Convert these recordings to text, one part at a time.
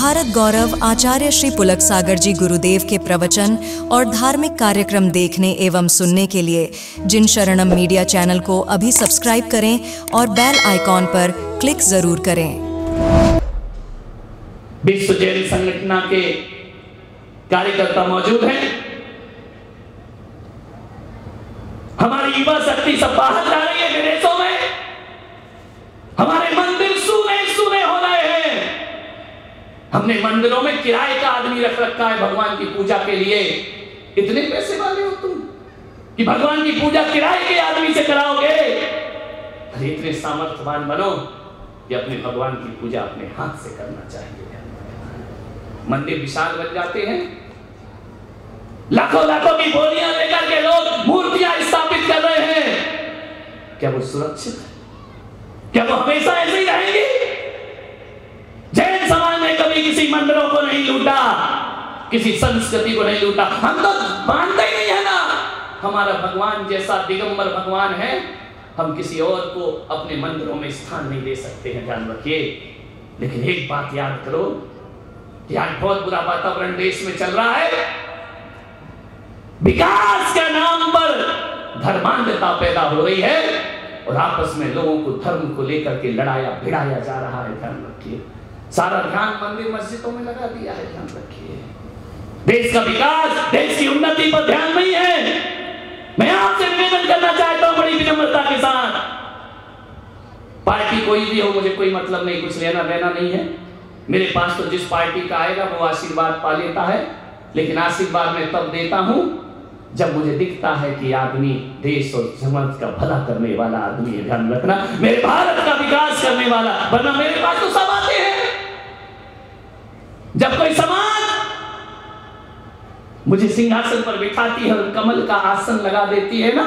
भारत गौरव आचार्य श्री पुलक सागर जी गुरुदेव के प्रवचन और धार्मिक कार्यक्रम देखने एवं सुनने के लिए जिन शरणम मीडिया चैनल को अभी सब्सक्राइब करें और बेल आइकॉन पर क्लिक जरूर करें। विश्व जैन संगठन के कार्यकर्ता मौजूद हैं। हमारी युवा शक्ति सब बाहर जा रही है विदेशों में। हमारे मंदिर सूने सूने हो रहे हैं। हमने मंदिरों में किराए का आदमी रख रखा है भगवान की पूजा के लिए। इतने पैसे वाले हो तुम कि भगवान की पूजा किराए के आदमी से कराओगे। अरे इतने सामर्थ्यवान बनो कि अपने भगवान की पूजा अपने हाथ से करना चाहिए। मंदिर विशाल बन जाते हैं, लाखों लाखों की बोलियां लेकर के लोग मूर्तियां स्थापित कर रहे हैं। क्या वो सुरक्षित है? क्या वो हमेशा ऐसे ही रहेंगी? जैन समाज ने कभी किसी मंदिरों को नहीं लूटा, किसी संस्कृति को नहीं लूटा। हम तो मानते ही नहीं है ना, हमारा भगवान जैसा दिगंबर भगवान है, हम किसी और को अपने मंदिरों में स्थान नहीं दे सकते हैं, ध्यान रखिए। लेकिन एक बात याद करो कि आज बहुत बुरा वातावरण देश में चल रहा है। विकास के नाम पर धर्मांधता पैदा हो रही है और आपस में लोगों को धर्म को लेकर के लड़ाया भिड़ाया जा रहा है, ध्यान रखिए। सारा ध्यान मंदिर मस्जिदों में लगा दिया है, ध्यान रखिए। देश का विकास, देश की उन्नति पर ध्यान नहीं है। मैं आपसे निवेदन करना चाहता हूं बड़ी विनम्रता के साथ, पार्टी कोई भी हो मुझे कोई मतलब नहीं, कुछ लेना देना नहीं है। मेरे पास तो जिस पार्टी का आएगा वो आशीर्वाद पा लेता है, लेकिन आशीर्वाद मैं तब देता हूं जब मुझे दिखता है कि आदमी देश और समाज का भला करने वाला आदमी है। ध्यान रखना, मेरे भारत का विकास करने वाला, वरना मेरे पास तो सब आते हैं। जब कोई समाज मुझे सिंहासन पर बिठाती है और कमल का आसन लगा देती है ना,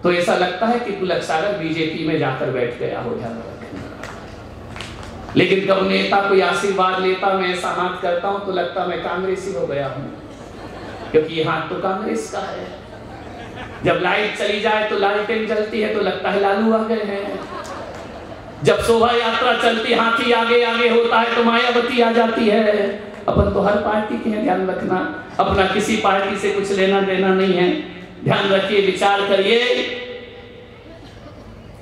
तो ऐसा लगता है कि पुलक सागर बीजेपी में जाकर बैठ गया हो। ध्यान रखना। लेकिन कब नेता कोई आशीर्वाद लेता, मैं ऐसा हाथ करता हूं तो लगता मैं कांग्रेसी हो गया हूं, क्योंकि ये हाथ तो कांग्रेस का है। जब लाइट चली जाए तो लालटेन जलती है तो लगता है लालू आ गए हैं। जब शोभा यात्रा चलती, हाथी आगे आगे होता है तो मायावती आ जाती है। अपन तो हर पार्टी के हैं, ध्यान रखना। अपना किसी पार्टी से कुछ लेना देना नहीं है, ध्यान रखिए, विचार करिए।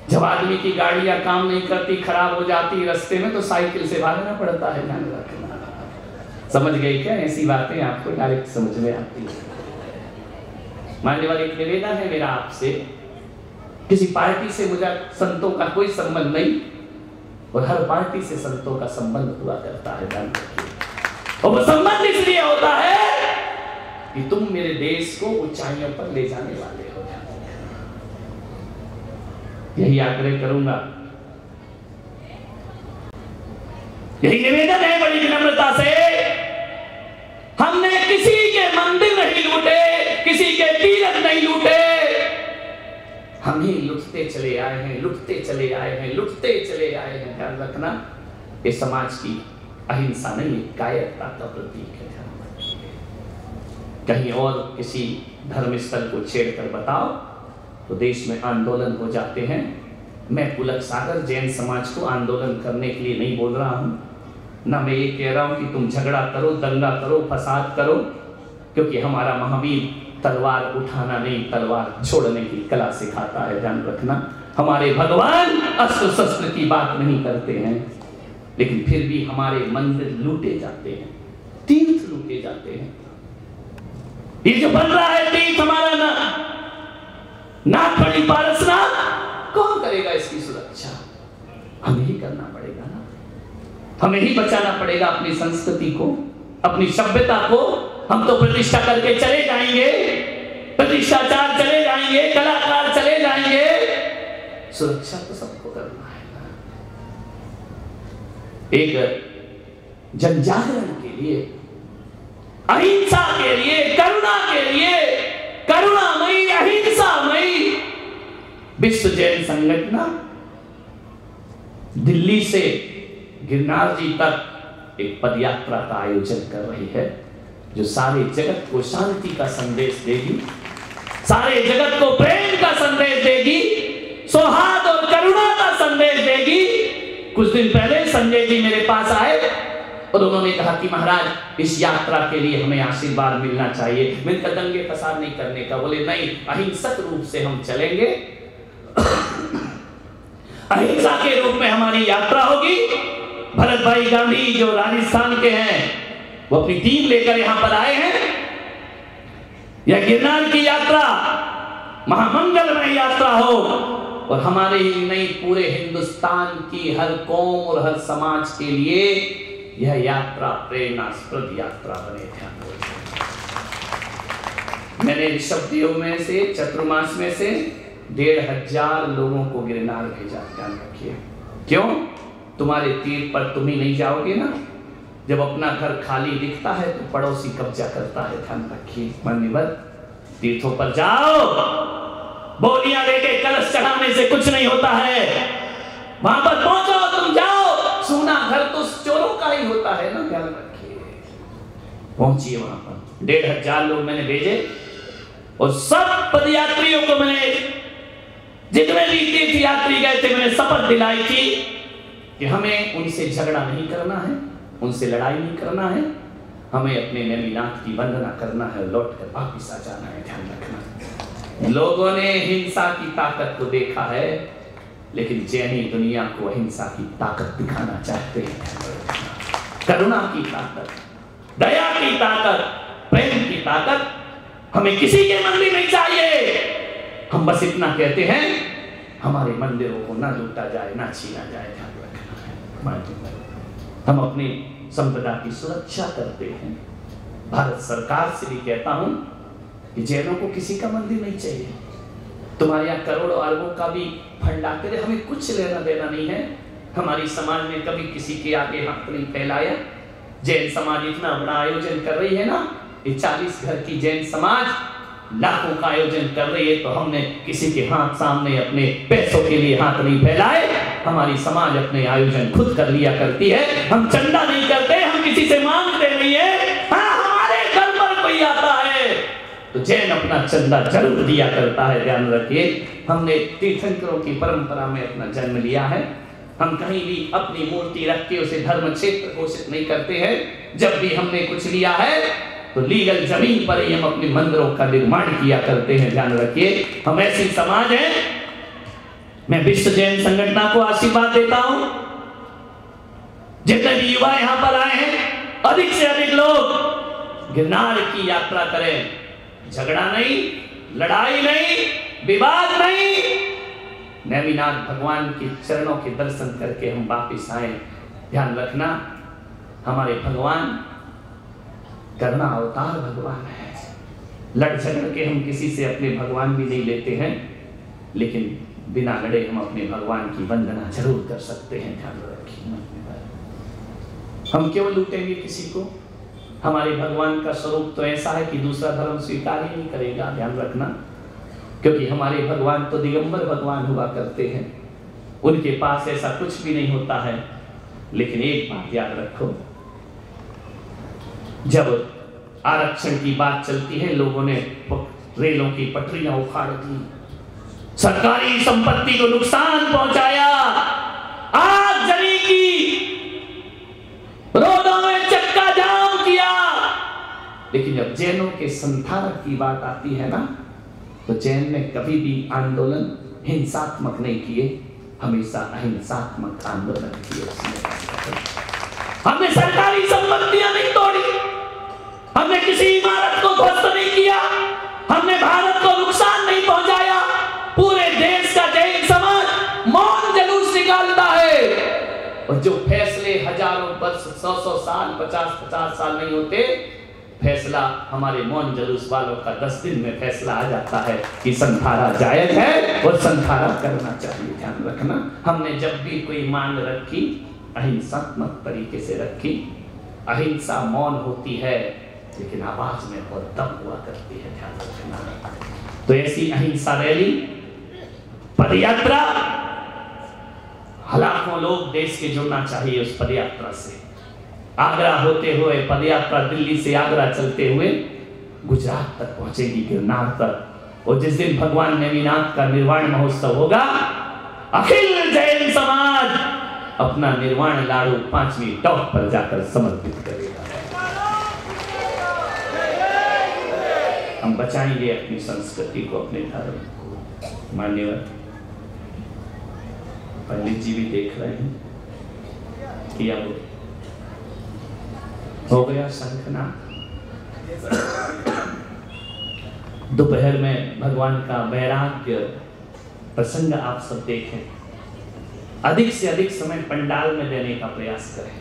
जब आदमी की गाड़ियां काम नहीं करती, खराब हो जाती रास्ते में, तो साइकिल से भागना पड़ता है, ध्यान रखना। समझ गए क्या? ऐसी बातें आपको डायरेक्ट समझ में आती है। मानने वाले एक निवेदन है मेरा आपसे, किसी पार्टी से मुझे संतों का कोई संबंध नहीं और हर पार्टी से संतों का संबंध हुआ करता है, ध्यान रखिए। और वो संबंध इसलिए होता है कि तुम मेरे देश को ऊंचाइयों पर ले जाने वाले हो। यही आग्रह करूंगा, यही निवेदन है बड़ी विनम्रता से। हमने किसी के मंदिर नहीं लूटे, किसी के तीर्थ नहीं लूटे, हम ही लुटते चले आए हैं, लुटते चले आए हैं, लुटते चले आए हैं। ध्यान रखना, ये समाज की अहिंसा नहीं, कायरता का प्रतीक है। कहीं और किसी धर्म स्थल को छेड़कर बताओ तो देश में आंदोलन हो जाते हैं। मैं पुलक सागर जैन समाज को आंदोलन करने के लिए नहीं बोल रहा हूं, ना मैं ये कह रहा हूं कि तुम झगड़ा करो, दंगा करो, फसाद करो, क्योंकि हमारा महावीर तलवार उठाना नहीं, तलवार छोड़ने की कला सिखाता है, ध्यान रखना। हमारे भगवान अस्त्र शस्त्र की बात नहीं करते हैं, लेकिन फिर भी हमारे मंदिर लूटे जाते हैं, तीर्थ लूटे जाते हैं। ये जो बन रहा है तीर्थ हमारा ना नागपड़ी पारसनाथ, कौन करेगा इसकी सुरक्षा? हमें ही करना पड़ेगा ना, हमें ही बचाना पड़ेगा अपनी संस्कृति को, अपनी सभ्यता को। हम तो प्रतिष्ठा करके चले जाएंगे, प्रतिष्ठाचार चले जाएंगे, कलाकार चले जाएंगे, सुरक्षा तो सबको करना है ना। एक जनजागरण के लिए, अहिंसा के लिए, करुणा के लिए, करुणामयी अहिंसामयी विश्व जैन संगठन दिल्ली से गिरनार जी तक एक पदयात्रा का आयोजन कर रही है, जो सारे जगत को शांति का संदेश देगी, सारे जगत को प्रेम का संदेश देगी, सौहार्द और करुणा का संदेश देगी। कुछ दिन पहले संजय जी मेरे पास आए और उन्होंने कहा कि महाराज इस यात्रा के लिए हमें आशीर्वाद मिलना चाहिए। मैंने कहा दंगे फसाद नहीं करने का। बोले नहीं, अहिंसक रूप से हम चलेंगे, अहिंसा के रूप में हमारी यात्रा होगी। भरत भाई गांधी जो राजस्थान के हैं वो अपनी टीम लेकर यहां पर आए हैं। यह गिरनार की यात्रा महामंगलमय यात्रा हो और हमारे ही नहीं पूरे हिंदुस्तान की हर कौम और हर समाज के लिए यह यात्रा प्रेरणास्पद यात्रा बने। मैंने ऋषभदेव में से चतुर्मास में से 1500 लोगों को गिरनार भेजा। ध्यान रखिए, क्यों? तुम्हारे तीर्थ पर तुम ही नहीं जाओगे ना। जब अपना घर खाली दिखता है तो पड़ोसी कब्जा करता है। ध्यान रखिए, मान्यवर तीर्थों पर जाओ, बोलियां लेके कलश चढ़ाने से कुछ नहीं होता है। वहां पर पहुंचो, तुम जाओ, सूना घर तो चोरों का ही होता है ना। ध्यान रखिए, पहुंचिए वहां पर। 1500 लोग मैंने भेजे और सब पदयात्रियों को मैंने, जितने भी तीर्थ यात्री गए थे, मैंने शपथ दिलाई थी कि हमें उनसे झगड़ा नहीं करना है, उनसे लड़ाई नहीं करना है, हमें अपने नेमिनाथ की वंदना करना है, लौट कर वापिस आ जाना है। ध्यान रखना, लोगों ने हिंसा की ताकत को देखा है, लेकिन जैनी दुनिया को अहिंसा की ताकत दिखाना चाहते हैं। करुणा की ताकत, दया की ताकत, प्रेम की ताकत। हमें किसी के मंदिर नहीं चाहिए। हम बस इतना कहते हैं, हमारे मंदिरों को ना लूटा जाए, ना छीना जाए। ध्यान रखना है। हम अपनी संपदा की सुरक्षा करते हैं। भारत सरकार से भी कहता हूं कि जैनों को किसी का मंदिर नहीं चाहिए। तुम्हारे यहाँ करोड़ों अरबों का भी फंड आते रहे, हमें कुछ लेना देना नहीं है। हमारी समाज ने कभी किसी के आगे हाथ नहीं फैलाया। जैन समाज इतना बड़ा आयोजन कर रही है ना, ये 40 घर की जैन समाज लाखों का आयोजन कर रही है, तो हमने किसी के हाथ सामने अपने पैसों के लिए हाथ नहीं फैलाए। हमारी समाज अपने आयोजन खुद कर लिया करती है। हम चंदा नहीं करते, हम किसी से मांगते नहीं है। हाँ, हमारे घर पर कोई आता है तो जैन अपना चंदा जरूर दिया करता है। ध्यान रखिए, हमने तीर्थंकरों की परंपरा में अपना जन्म लिया है। हम कहीं भी अपनी मूर्ति रख के उसे धर्म क्षेत्र घोषित नहीं करते हैं। जब भी हमने कुछ लिया है तो लीगल जमीन पर ही हम अपने मंदिरों का निर्माण किया करते हैं। ध्यान रखिए, हम ऐसी समाज है। मैं विश्व जैन संगठन को आशीर्वाद देता हूं, जितने भी युवा यहां पर आए हैं, अधिक से अधिक लोग गिरनार की यात्रा करें। झगड़ा नहीं, लड़ाई नहीं, विवाद नहीं, नेमिनाथ भगवान के चरणों के दर्शन करके हम वापिस आए। ध्यान रखना, हमारे भगवान करुणा अवतार भगवान है। लड़ झगड़ के हम किसी से अपने भगवान भी नहीं लेते हैं, लेकिन बिना लड़े हम अपने भगवान की वंदना जरूर कर सकते हैं। ध्यान रखिए, हम क्यों लूटेंगे किसी को? हमारे भगवान का स्वरूप तो ऐसा है कि दूसरा धर्म स्वीकार ही नहीं करेगा। ध्यान रखना, क्योंकि हमारे भगवान तो दिगंबर भगवान हुआ करते हैं, उनके पास ऐसा कुछ भी नहीं होता है। लेकिन एक बात याद रखो, जब आरक्षण की बात चलती है, लोगों ने रेलों की पटरियां उखाड़ दी, सरकारी संपत्ति को नुकसान पहुंचाया, आग जली की, रोडों में चक्का जाम किया। लेकिन जब जैनों के संथारक की बात आती है ना, तो जैन ने कभी भी आंदोलन हिंसात्मक नहीं किए, हमेशा अहिंसात्मक आंदोलन किए। हमने सरकारी संपत्तियां नहीं तोड़ी, हमने किसी इमारत को ध्वस्त नहीं किया, हमने भारत को नुकसान नहीं पहुंचाया। पूरे देश का जैन समाज मौन जुलूस निकालता है, और जो फैसले हजारों वर्ष, 100 साल, 50 साल नहीं होते, फैसला हमारे मौन जुलूस वालों का 10 दिन में फैसला आ जाता है कि संथारा जायज है और संथारा करना चाहिए। ध्यान रखना, हमने जब भी कोई मांग रखी, अहिंसात्मक तरीके से रखी। अहिंसा मौन होती है, लेकिन आवाज में बहुत दम हुआ करती है। ध्यान रखना, तो ऐसी अहिंसा रैली, पदयात्रा, लाखों लोग देश के जुड़ना चाहिए उस पदयात्रा से। आगरा होते हुए पदयात्रा दिल्ली से आगरा चलते हुए गुजरात तक पहुंचेगी, गिरनार तक। और जिस दिन भगवान नेमिनाथ का निर्वाण महोत्सव होगा, अखिल जैन समाज अपना निर्वाण लाड़ू 5वीं टॉप पर जाकर समर्पित करेगा। हम बचाएंगे अपनी संस्कृति को, अपने धर्म को। मान्यवर पंडित जी भी देख रहे हैं कि अब हो गया शंखनाद। दोपहर में भगवान का वैराग्य प्रसंग आप सब देखें। अधिक से अधिक समय पंडाल में देने का प्रयास करें,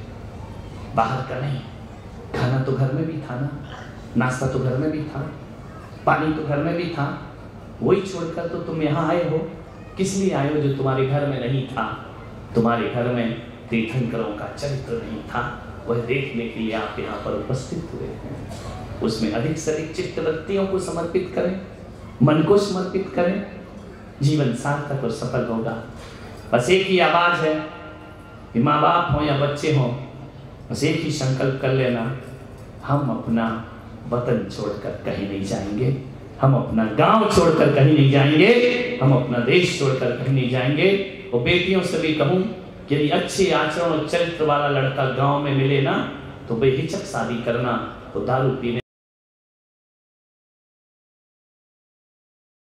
बाहर का नहीं। खाना तो घर में भी था ना, नाश्ता तो घर में भी था, पानी तो घर में भी था। वही छोड़कर तो तुम यहाँ आए हो, किस लिए आए हो जो तुम्हारे घर में नहीं था? तुम्हारे घर में तीर्थंकरों का चरित्र नहीं था, वह देखने के लिए आप यहाँ पर उपस्थित हुए हैं। उसमें अधिक से अधिक चित्तवृत्तियों को समर्पित करें, मन को समर्पित करें, जीवन सार्थक और सफल होगा। बस एक ही आवाज है कि माँ बाप हो या बच्चे हों, बस एक ही संकल्प कर लेना, हम अपना वतन छोड़कर कहीं नहीं जाएंगे, हम अपना गांव छोड़कर कहीं नहीं जाएंगे, हम अपना देश छोड़कर कहीं नहीं जाएंगे। और बेटियों से भी कहूँ कि यदि अच्छे आचरण और चरित्र वाला लड़का गांव में मिले ना, तो बेहिचक शादी करना, तो दारू पीने